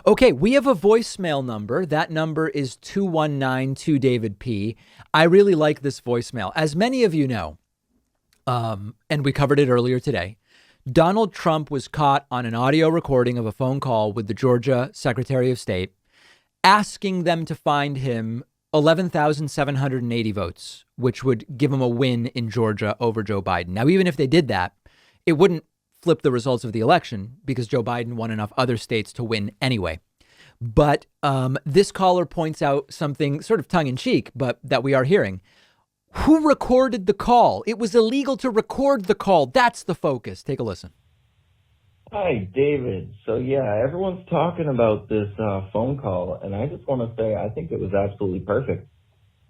Okay, we have a voicemail number. That number is 2192 David P. I really like this voicemail. As many of you know, and we covered it earlier today, Donald Trump was caught on an audio recording of a phone call with the Georgia Secretary of State, asking them to find him 11,780 votes, which would give him a win in Georgia over Joe Biden. Now, even if they did that, it wouldn't flip the results of the election because Joe Biden won enough other states to win anyway. But this caller points out something sort of tongue in cheek, but that we are hearing. Who recorded the call? It was illegal to record the call. That's the focus. Take a listen. Hi, David. So, yeah, everyone's talking about this phone call, and I just want to say I think it was absolutely perfect.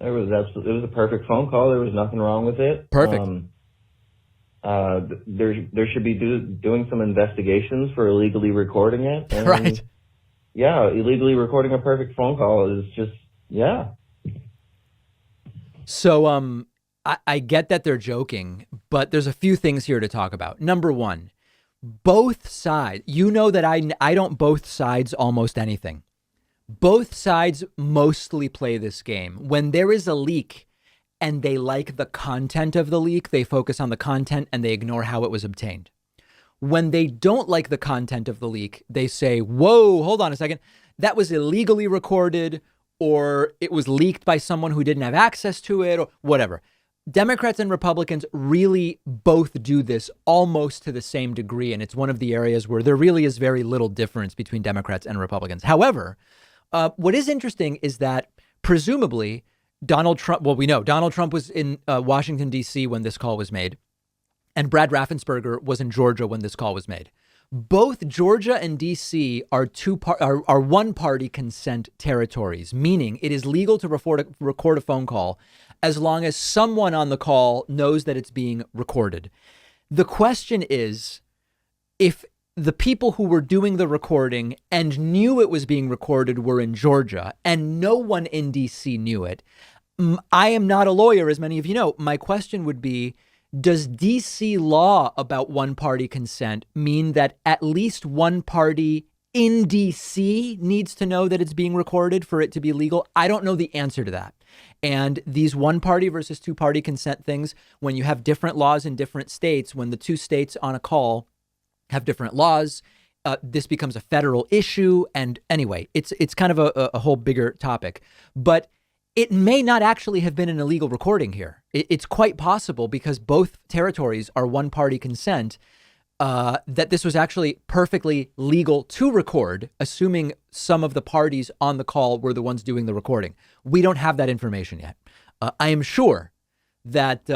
It was a perfect phone call. There was nothing wrong with it. Perfect. There should be doing some investigations for illegally recording it. And, right. Yeah, illegally recording a perfect phone call is just, yeah. So I get that they're joking, but there's a few things here to talk about. Number one, both sides, you know that I don't both sides almost anything. Both sides mostly play this game. When there is a leak and they like the content of the leak, they focus on the content and they ignore how it was obtained. When they don't like the content of the leak, they say, whoa, hold on a second. That was illegally recorded, or it was leaked by someone who didn't have access to it, or whatever. Democrats and Republicans really both do this almost to the same degree. And it's one of the areas where there really is very little difference between Democrats and Republicans. However, what is interesting is that presumably Donald Trump, well, we know Donald Trump was in Washington, D.C. when this call was made. And Brad Raffensperger was in Georgia when this call was made. Both Georgia and D.C. are one party consent territories, meaning it is legal to record a phone call as long as someone on the call knows that it's being recorded. The question is, if the people who were doing the recording and knew it was being recorded were in Georgia and no one in D.C. knew it, I am not a lawyer, as many of you know. My question would be, does D.C. law about one-party consent mean that at least one party in D.C. needs to know that it's being recorded for it to be legal? I don't know the answer to that. And these one-party versus two-party consent things, when you have different laws in different states, when the two states on a call have different laws, this becomes a federal issue. And anyway, it's kind of a whole bigger topic. But it may not actually have been an illegal recording here. It's quite possible, because both territories are one party consent, that this was actually perfectly legal to record, assuming some of the parties on the call were the ones doing the recording. We don't have that information yet. I am sure that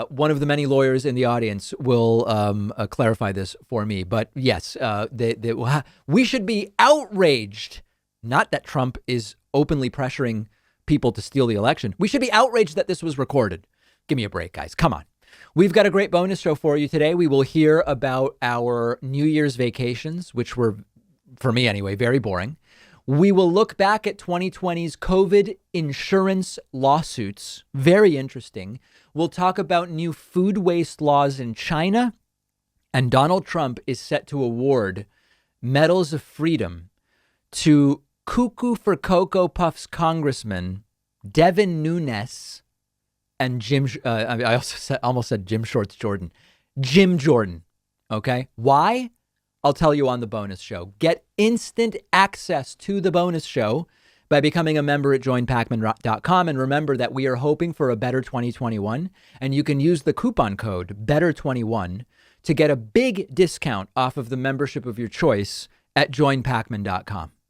one of the many lawyers in the audience will clarify this for me. But yes, we should be outraged. Not that Trump is openly pressuring people to steal the election. We should be outraged that this was recorded. Give me a break, guys. Come on. We've got a great bonus show for you today. We will hear about our New Year's vacations, which were, for me anyway, very boring. We will look back at 2020's COVID insurance lawsuits. Very interesting. We'll talk about new food waste laws in China. And Donald Trump is set to award medals of freedom to Cuckoo for Cocoa Puffs Congressman Devin Nunes and I also almost said Jim Shorts Jordan. Jim Jordan. Okay. Why? I'll tell you on the bonus show. Get instant access to the bonus show by becoming a member at joinpakman.com. And remember that we are hoping for a better 2021. And you can use the coupon code BETTER21 to get a big discount off of the membership of your choice at joinpakman.com.